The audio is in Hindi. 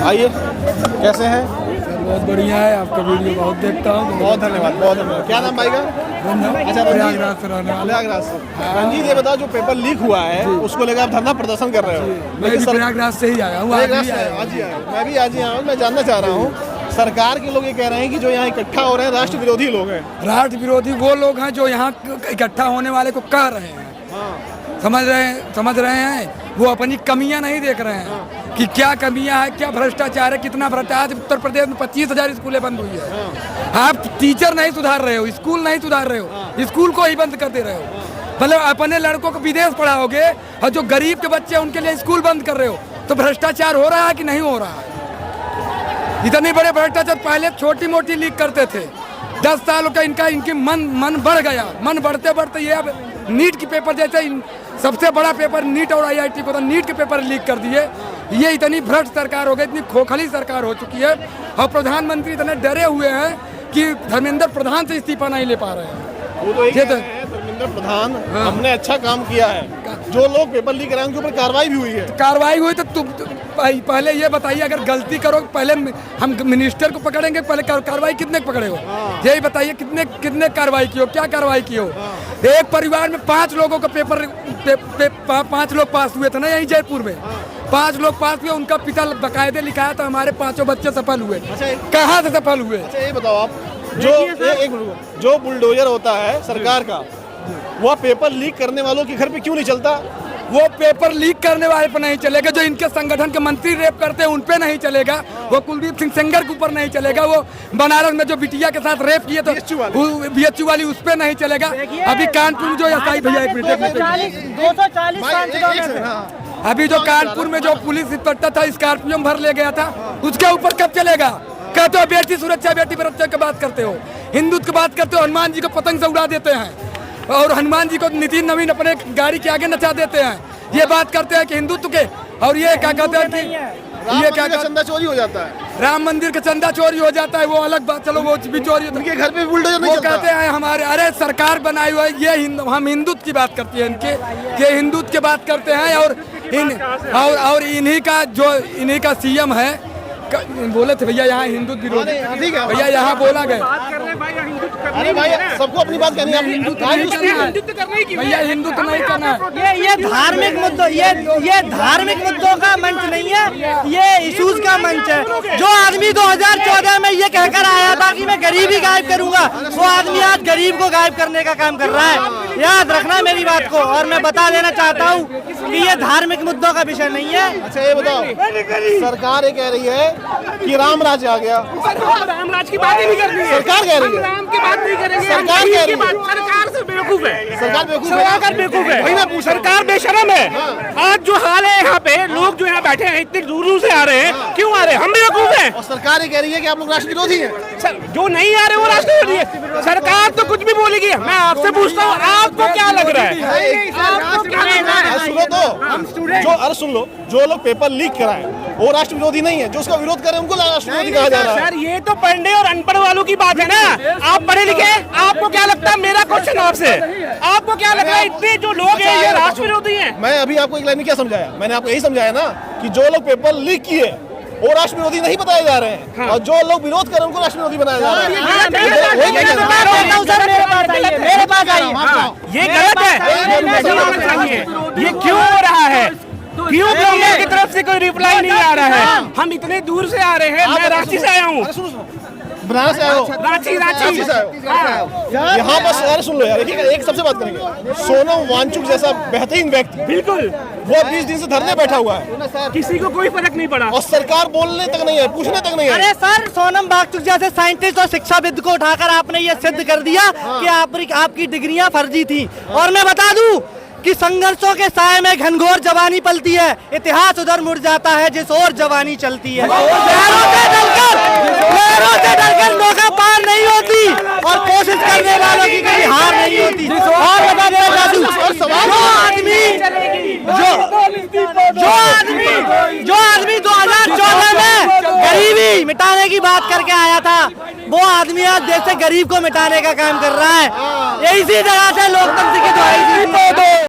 आइए, कैसे हैं? बहुत बढ़िया है, आपका वीडियो बहुत देखता हूँ। बहुत धन्यवाद, बहुत धन्यवाद। क्या नाम भाई का? अच्छा, प्रयागराज से रहने वाला। प्रयागराज से। रंजीत, ये बताओ, जो पेपर लीक हुआ है उसको लेकर आप धरना प्रदर्शन कर रहे हो। मैं भी प्रयागराज से ही आया हूँ। प्रयागराज से आज ही आया हूँ। मैं भी आज ही आया हूँ। मैं जानना चाह रहा हूँ, सरकार के लोग ये कह रहे हैं कि जो यहाँ इकट्ठा हो रहे हैं राष्ट्र विरोधी लोग हैं। राष्ट्र विरोधी वो लोग हैं जो यहाँ इकट्ठा होने वाले को कह रहे हैं। समझ रहे हैं। वो अपनी कमियां नहीं देख रहे हैं कि क्या कमियां है, क्या भ्रष्टाचार है, कितना भ्रष्टाचार। उत्तर प्रदेश में 25,000 स्कूलें बंद हुई है। आप टीचर नहीं सुधार रहे हो, स्कूल नहीं सुधार रहे हो, स्कूल को ही बंद कर दे रहे हो। मतलब अपने लड़कों को विदेश पढ़ाओगे और जो गरीब के बच्चे हैं उनके लिए स्कूल बंद कर रहे हो, तो भ्रष्टाचार हो रहा है कि नहीं हो रहा है? इतने बड़े भ्रष्टाचार पहले छोटी मोटी लीक करते थे। 10 सालों का इनकी मन बढ़ गया। मन बढ़ते बढ़ते ये अब नीट के पेपर जैसे सबसे बड़ा पेपर नीट और IIT को था, नीट के पेपर लीक कर दिए। ये इतनी भ्रष्ट सरकार हो गई, इतनी खोखली सरकार हो चुकी है। और प्रधानमंत्री इतने डरे हुए हैं कि धर्मेंद्र प्रधान से इस्तीफा नहीं ले पा रहे हैं। वो तो ये कह रहे हैं, धर्मेंद्र प्रधान हमने अच्छा काम किया है। जो लोग पेपर लीक कराए उनके ऊपर कार्रवाई भी हुई है। कार्रवाई हुई तो तुम पहले ये बताइए, अगर गलती करो पहले हम मिनिस्टर को पकड़ेंगे, पहले कार्रवाई कितने पकड़े हो? यही बताइए, कितने कार्रवाई की हो, क्या कार्रवाई की हो? एक परिवार में 5 लोगों का पेपर 5 लोग पास हुए थे ना, यही जयपुर में 5 लोग पास हुए। उनका पिता बकायदे लिखाया था हमारे 5 बच्चे सफल हुए। कहाँ से सफल हुए? अच्छा, ये बताओ आप, जो बुलडोजर होता है सरकार का, वो पेपर लीक करने वालों के घर पे क्यों नहीं चलता? वो पेपर लीक करने वाले पर नहीं चलेगा। जो इनके संगठन के मंत्री रेप करते हैं उन पे नहीं चलेगा। वो कुलदीप सिंह सेंगर के ऊपर नहीं चलेगा। वो बनारस में जो बिटिया के साथ रेप किए तो BHU वाली उस पे नहीं चलेगा। अभी कानपुर में जो SI भैया 240 अभी जो कानपुर में जो पुलिस इंस्पेक्टर था, स्कॉर्पियो में भर ले गया था, उसके ऊपर कब चलेगा? कहते हो बेटी सुरक्षा, बेटी सुरक्षा की बात करते हो, हिंदुत्व की बात करते हो, हनुमान जी को पतंग से उड़ा देते हैं और हनुमान जी को नितिन नवीन अपने गाड़ी के आगे नचा देते हैं। ये बात करते हैं कि हिंदुत्व के, और ये क्या कहते हैं कि ये क्या चंदा चोरी हो जाता है। राम मंदिर का चंदा चोरी हो जाता है, वो अलग बात। चलो वो भी चोरी होता है। उनके घर पे बुलडोजर नहीं वो चलता। कहते हैं हमारे, अरे सरकार बनाई हुई है ये हम हिंदुत्व की बात करती है इनके, ये हिंदुत्व की बात करते हैं। और इन्हीं का CM है। बोले थे भैया यहाँ हिंदुत्व विरोधी, भैया यहाँ बोला गया। अरे भाई, सबको अपनी बात कहनी है। भैया हिंदुत्व नहीं करना है। ये धार्मिक मुद्दों, ये धार्मिक मुद्दों का मंच नहीं है, ये इश्यूज का मंच है। जो आदमी 2014 में ये कहकर आया था कि मैं गरीबी गायब करूंगा, वो आदमी आज गरीब को गायब करने का काम कर रहा है। याद रखना मेरी बात को। और मैं बता देना चाहता हूँ कि ये धार्मिक मुद्दों का विषय नहीं है। अच्छा, ये बताओ, सरकार ये कह रही है कि राम राज्य आ गया। राम राज की बात ही नहीं करनी है। सरकार कह रही है, राम की बात नहीं करेंगे। सरकार कह रही है। सरकार से बेवकूफ है। सरकार बेवकूफ है। सरकार बेवकूफ है। वही मैं पूछ रहा हूं। सरकार बेशरम है। आज जो हाल है यहाँ पे, लोग जो यहाँ बैठे हैं इतने दूर दूर से आ रहे हैं, क्यों आ रहे हैं? हम बेवकूफ हैं। और सरकार ये कह रही है कि आप लोग राष्ट्र विरोधी हैं। जो नहीं आ रहे वो राष्ट्र विरोधी है। सरकार तो कुछ भी बोलेगी। मैं आपसे पूछता हूँ, आपको क्या लग रहा है? आपको क्या लग रहा है? सुनो तो, अरे सुन लो, जो लोग पेपर लीक कराए वो राष्ट्र विरोधी नहीं है। जो उसका विरोध करे उनको राष्ट्र विरोधी कहा जा रहा है। सर, ये तो पढ़ने और अनपढ़ वालों की बात है ना। आप पढ़े लिखे, आपको क्या लगता है? मेरा क्वेश्चन आपसे, आपको क्या लग रहा है इतने जो लोग हैं ये राष्ट्र विरोधी हैं? मैं अभी आपको एक लाइन में क्या समझाया? मैंने आपको यही समझाया ना कि जो लोग पेपर लीक किए वो राष्ट्र विरोधी नहीं बताए जा रहे हैं। और जो लोग विरोध कर रहे हैं उनको राष्ट्र विरोधी बनाया जा रहा है। मेरे पास आइए। ये गलत है। ये क्यों हो रहा है? क्यों गवर्नमेंट की तरफ से कोई रिप्लाई नहीं आ रहा है? हम इतने दूर से आ रहे हैं। मैं रांची से आया हूँ। बनारस से आए हो? रांची से आए हो? यहाँ बस यार सुन लो यार, एक सबसे बात करेंगे। सोनम वांगचुक जैसा बेहतरीन व्यक्ति, बिल्कुल, वो 20 दिन से धरने बैठा हुआ है। किसी को कोई फर्क नहीं पड़ा और सरकार बोलने तक नहीं है, पूछने तक नहीं है। अरे सर, सोनम वांगचुक जैसे साइंटिस्ट और शिक्षाविद को उठाकर आपने ये सिद्ध कर दिया कि आपकी डिग्रियां फर्जी थी। और मैं बता दूं कि संघर्षों के साए में घनघोर जवानी पलती है। इतिहास उधर मुड़ जाता है जिस ओर जवानी चलती है। लहरों से डरकर नौका पार नहीं होती और कोशिश करने वालों की कभी हार नहीं होती। और बता देना चाहूं, जो आदमी 2014 में गरीबी मिटाने की बात करके आया था, वो आदमी आज देश से गरीब को मिटाने का काम कर रहा है। इसी तरह से लोकतंत्र की दुहाई